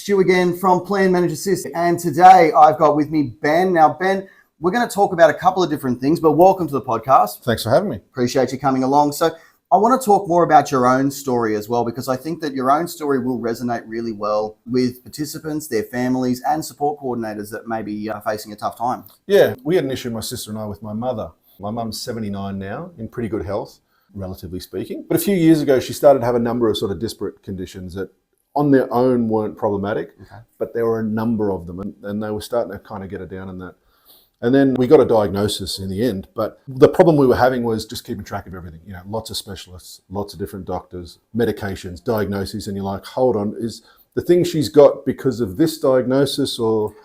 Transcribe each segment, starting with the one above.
Stu again from Plan Manage Assist, and today I've got with me Ben. Now, Ben, we're going to talk about a couple of different things, but welcome to the podcast. Thanks for having me. Appreciate you coming along. So I want to talk more about your own story as well, because I think that your own story will resonate really well with participants, their families, and support coordinators that may be facing a tough time. Yeah, we had an issue, my sister and I, with my mother. My mum's 79 now, in pretty good health, relatively speaking. But a few years ago, she started to have a number of sort of disparate conditions that on their own weren't problematic, but there were a number of them, and they were starting to kind of get her down in that. And then we got a diagnosis in the end, but the problem we were having was just keeping track of everything. You know, lots of specialists, lots of different doctors, medications, diagnoses, and you're like, hold on, is the thing she's got because of this diagnosis, or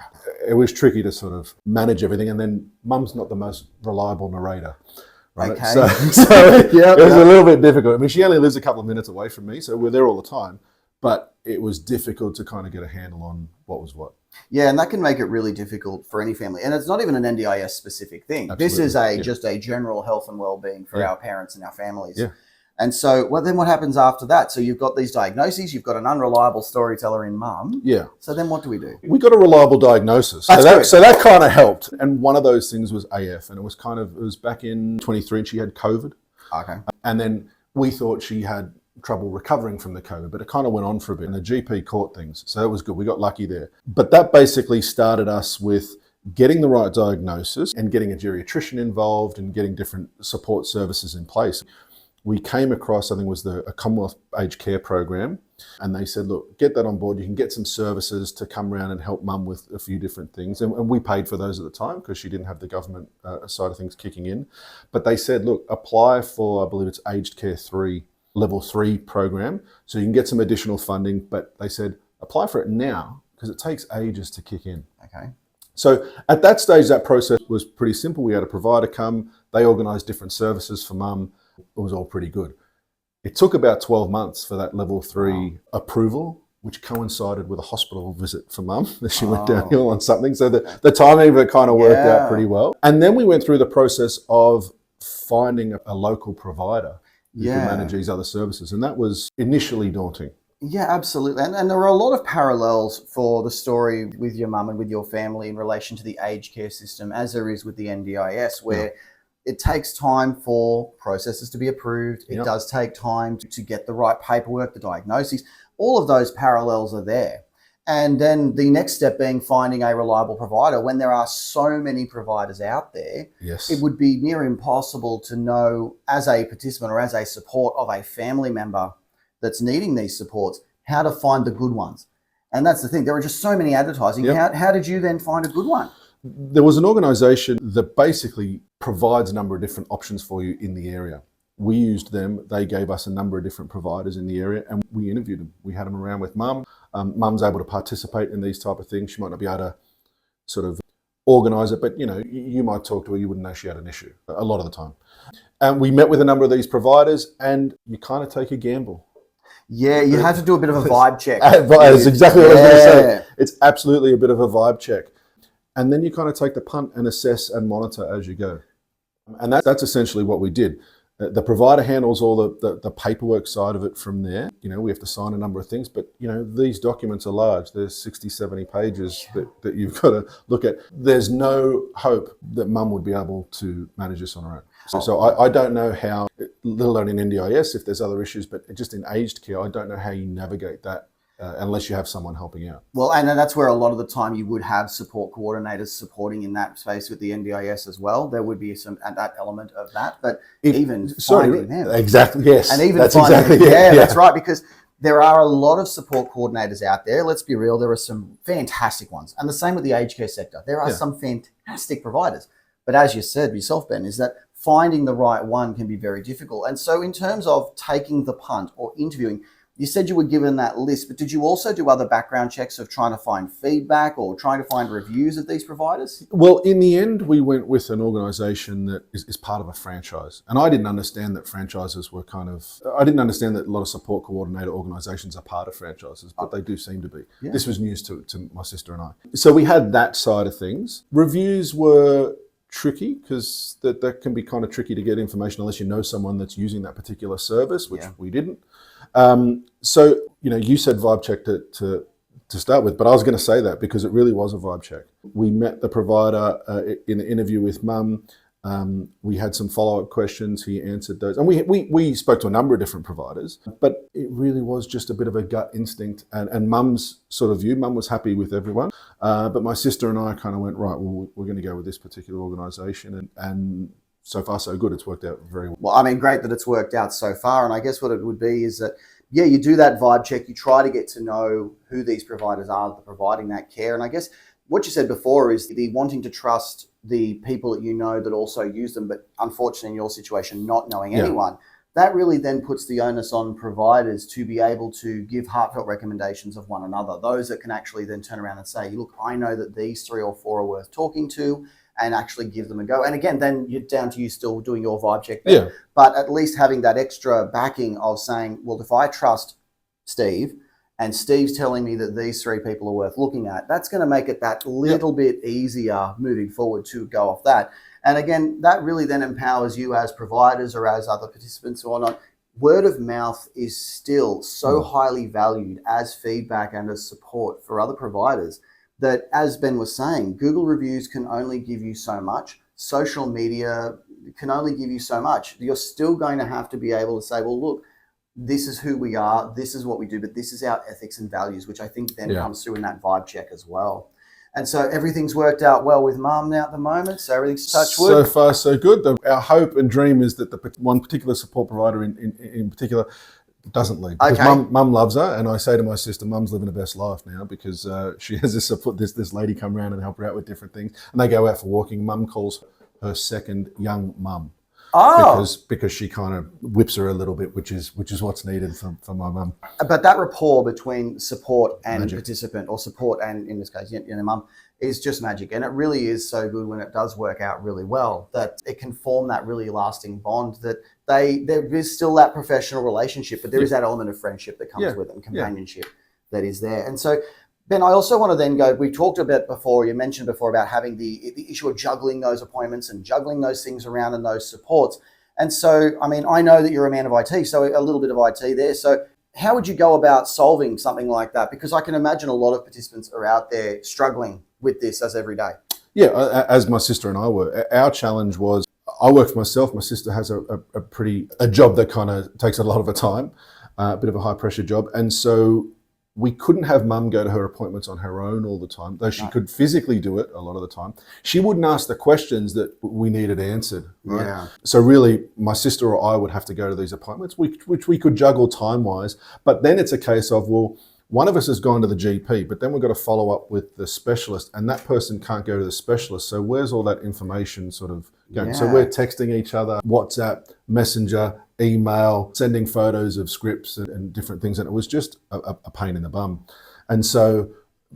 it was tricky to sort of manage everything. And then mum's not the most reliable narrator. Right? Okay. So it was a little bit difficult. I mean, she only lives a couple of minutes away from me, so we're there all the time. But it was difficult to kind of get a handle on what was what. Yeah, and that can make it really difficult for any family. And it's not even an NDIS specific thing. Absolutely. This is just a general health and well-being for our parents and our families. Yeah. And so then what happens after that? So you've got these diagnoses, you've got an unreliable storyteller in mum. Yeah. So then what do we do? We got a reliable diagnosis. So that kind of helped. And one of those things was AF. And it was back in 23 and she had COVID. Okay. And then we thought she had trouble recovering from the COVID, but it kind of went on for a bit and the GP caught things. So that was good. We got lucky there. But that basically started us with getting the right diagnosis and getting a geriatrician involved and getting different support services in place. We came across, I think it was a Commonwealth Aged Care program, and they said, look, get that on board. You can get some services to come around and help mum with a few different things. And we paid for those at the time because she didn't have the government side of things kicking in. But they said, look, apply for, I believe it's Aged Care 3, Level 3 program, so you can get some additional funding. But they said, apply for it now because it takes ages to kick in. Okay. So at that stage, that process was pretty simple. We had a provider come, they organised different services for mum. It was all pretty good. It took about 12 months for that level 3 approval, which coincided with a hospital visit for mum as she went downhill on something. So the timing of it kind of worked out pretty well. And then we went through the process of finding a local provider who can manage these other services. And that was initially daunting. Yeah, absolutely. And there are a lot of parallels for the story with your mum and with your family in relation to the aged care system, as there is with the NDIS, where it takes time for processes to be approved. It does take time to get the right paperwork, the diagnoses. All of those parallels are there. And then the next step being finding a reliable provider. When there are so many providers out there, it would be near impossible to know as a participant or as a support of a family member that's needing these supports, how to find the good ones. And that's the thing. There are just so many advertising. How did you then find a good one? There was an organisation that basically provides a number of different options for you in the area. We used them. They gave us a number of different providers in the area and we interviewed them. We had them around with mum. Mum's able to participate in these type of things. She might not be able to sort of organise it, but you might talk to her, you wouldn't know she had an issue a lot of the time. And we met with a number of these providers and you kind of take a gamble. Yeah, you have to do a bit of a vibe check. That's exactly what I was going to say. It's absolutely a bit of a vibe check. And then you kind of take the punt and assess and monitor as you go. And that's essentially what we did. The provider handles all the paperwork side of it from there. We have to sign a number of things, but these documents are large. There's 60, 70 pages that you've got to look at. There's no hope that mum would be able to manage this on her own. So I don't know how, let alone in NDIS, if there's other issues, but just in aged care, I don't know how you navigate that unless you have someone helping out. Well, and that's where a lot of the time you would have support coordinators supporting in that space with the NDIS as well. There would be that element of that, but finding them. Exactly, yes. And even that's finding exactly them, that's right, because there are a lot of support coordinators out there. Let's be real, there are some fantastic ones. And the same with the aged care sector. There are some fantastic providers. But as you said yourself, Ben, is that finding the right one can be very difficult. And so in terms of taking the punt or interviewing, you said you were given that list, but did you also do other background checks of trying to find feedback or trying to find reviews of these providers? Well, in the end, we went with an organisation that is part of a franchise. And I didn't understand that franchises were I didn't understand that a lot of support coordinator organisations are part of franchises, but they do seem to be. Yeah. This was news to my sister and I. So we had that side of things. Reviews were tricky because that can be kind of tricky to get information unless you know someone that's using that particular service, which we didn't. So, you said vibe check to to start with. But I was going to say that because it really was a vibe check. We met the provider in the interview with Mum. We had some follow-up questions. He answered those. And we spoke to a number of different providers, but it really was just a bit of a gut instinct. And Mum's sort of view, Mum was happy with everyone. But my sister and I kind of went, right, well, we're going to go with this particular organisation. And so far, so good. It's worked out very well. Well, I mean, great that it's worked out so far. And I guess what it would be is that, yeah, you do that vibe check. You try to get to know who these providers are that are providing that care. And I guess what you said before is the wanting to trust the people that you know that also use them, but unfortunately in your situation, not knowing anyone. That really then puts the onus on providers to be able to give heartfelt recommendations of one another. Those that can actually then turn around and say, look, I know that these 3 or 4 are worth talking to, and actually give them a go. And again, then you're down to you still doing your vibe check there. But at least having that extra backing of saying, well, if I trust Steve and Steve's telling me that these 3 people are worth looking at, that's going to make it that little bit easier moving forward to go off that. And again, that really then empowers you as providers or as other participants or not. Word of mouth is still so highly valued as feedback and as support for other providers that, as Ben was saying, Google reviews can only give you so much. Social media can only give you so much. You're still going to have to be able to say, well, look, this is who we are, this is what we do, but this is our ethics and values, which I think then comes through in that vibe check as well. And so everything's worked out well with Mum now at the moment, so everything's touch wood. So far, so good. Our hope and dream is that the one particular support provider in particular doesn't leave. Because Mum loves her, and I say to my sister, Mum's living her best life now because she has this lady come around and help her out with different things. And they go out for walking. Mum calls her second young mum. Because she kind of whips her a little bit, which is what's needed for my mum. But that rapport between support and participant, or support and, in this case, mum, is just magic. And it really is so good when it does work out really well, that it can form that really lasting bond, that there is still that professional relationship, but there is that element of friendship that comes with it, and companionship that is there. And so, Ben, I also want to then go, we talked a bit before, you mentioned before about having the issue of juggling those appointments and juggling those things around and those supports. And so, I mean, I know that you're a man of IT, so a little bit of IT there. So how would you go about solving something like that? Because I can imagine a lot of participants are out there struggling with this as every day. Yeah, as my sister and I were. Our challenge was, I work for myself. My sister has a job that kind of takes a lot of her time, a bit of a high pressure job. And so we couldn't have Mum go to her appointments on her own all the time, though she could physically do it a lot of the time. She wouldn't ask the questions that we needed answered. Right? Yeah. So really, my sister or I would have to go to these appointments, which we could juggle time-wise. But then it's a case of, well, one of us has gone to the GP, but then we've got to follow up with the specialist, and that person can't go to the specialist. So where's all that information sort of going? Yeah. So we're texting each other, WhatsApp, Messenger, email, sending photos of scripts and different things. And it was just a pain in the bum. And so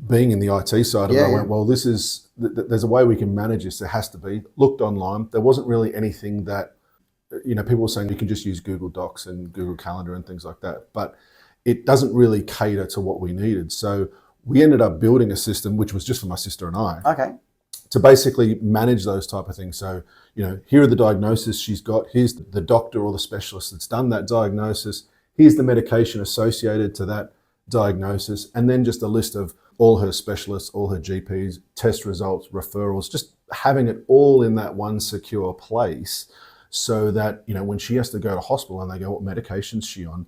being in the IT side of it, I went, well, there's a way we can manage this. There has to be. Looked online. There wasn't really anything that, people were saying you can just use Google Docs and Google Calendar and things like that. But it doesn't really cater to what we needed. So we ended up building a system, which was just for my sister and I, to basically manage those type of things. So, here are the diagnoses she's got. Here's the doctor or the specialist that's done that diagnosis. Here's the medication associated to that diagnosis. And then just a list of all her specialists, all her GPs, test results, referrals, just having it all in that one secure place so that, when she has to go to hospital and they go, what medication's she on?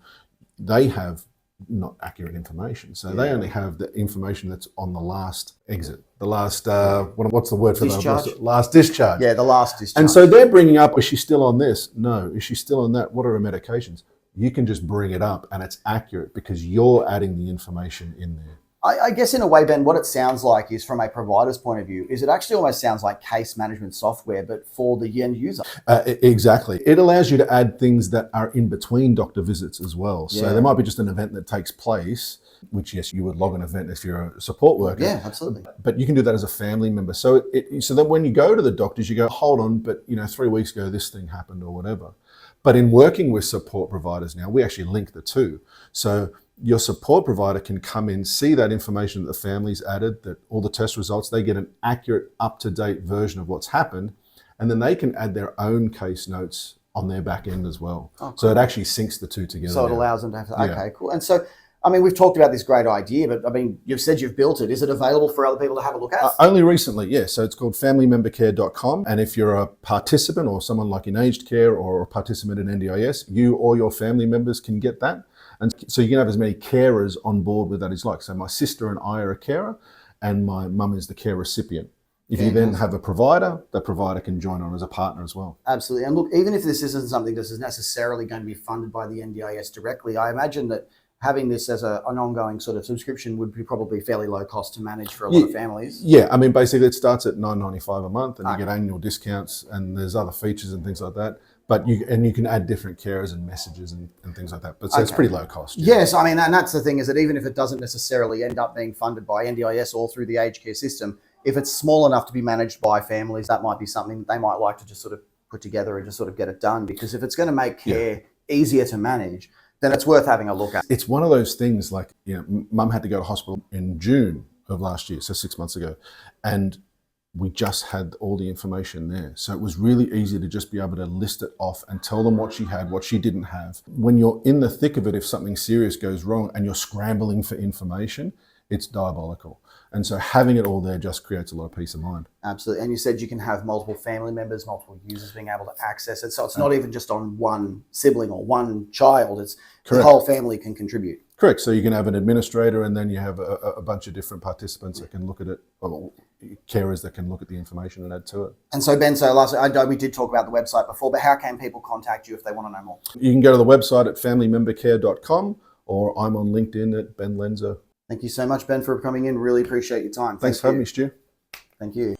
They have not accurate information. So they only have the information that's on the last exit, the last, what's the word for discharge? That? Last discharge. Yeah, the last discharge. And so they're bringing up, is she still on this? No. Is she still on that? What are her medications? You can just bring it up and it's accurate because you're adding the information in there. I guess in a way, Ben, what it sounds like is, from a provider's point of view, is it actually almost sounds like case management software, but for the end user. Exactly. It allows you to add things that are in between doctor visits as well. So there might be just an event that takes place, which, yes, you would log an event if you're a support worker. Yeah, absolutely. But you can do that as a family member. So so then when you go to the doctors, you go, hold on, but 3 weeks ago, this thing happened or whatever. But in working with support providers now, we actually link the two. So your support provider can come in, see that information that the family's added, that all the test results, they get an accurate, up-to-date version of what's happened, and then they can add their own case notes on their back end as well. Oh, cool. So it actually syncs the two together. So it allows them to have, okay, cool. And so I mean, we've talked about this great idea, but I mean, you've said you've built it. Is it available for other people to have a look at? Only recently, yes. So it's called familymembercare.com. And if you're a participant or someone like in aged care or a participant in NDIS, you or your family members can get that. And so you can have as many carers on board with that as like. So my sister and I are a carer and my mum is the care recipient. If you then have a provider, the provider can join on as a partner as well. Absolutely. And look, even if this isn't something that is necessarily going to be funded by the NDIS directly, I imagine that having this as an ongoing sort of subscription would be probably fairly low cost to manage for a lot of families. Yeah, I mean, basically it starts at $9.95 a month and you get annual discounts and there's other features and things like that. But you can add different carers and messages and things like that. But so it's pretty low cost. Yes, I mean, and that's the thing is that even if it doesn't necessarily end up being funded by NDIS or through the aged care system, if it's small enough to be managed by families, that might be something they might like to just sort of put together and just sort of get it done. Because if it's going to make care easier to manage, then it's worth having a look at. It's one of those things like, mum had to go to hospital in June of last year, so 6 months ago. And we just had all the information there. So it was really easy to just be able to list it off and tell them what she had, what she didn't have. When you're in the thick of it, if something serious goes wrong and you're scrambling for information, it's diabolical. And so having it all there just creates a lot of peace of mind. Absolutely. And you said you can have multiple family members, multiple users being able to access it. So it's not even just on one sibling or one child. It's the whole family can contribute. Correct. So you can have an administrator and then you have a bunch of different participants that can look at it, or carers that can look at the information and add to it. And so Ben, so lastly, I know we did talk about the website before, but how can people contact you if they want to know more? You can go to the website at familymembercare.com or I'm on LinkedIn at Ben Lenzo. Thank you so much, Ben, for coming in. Really appreciate your time. Thanks for having me, Stu. Thank you.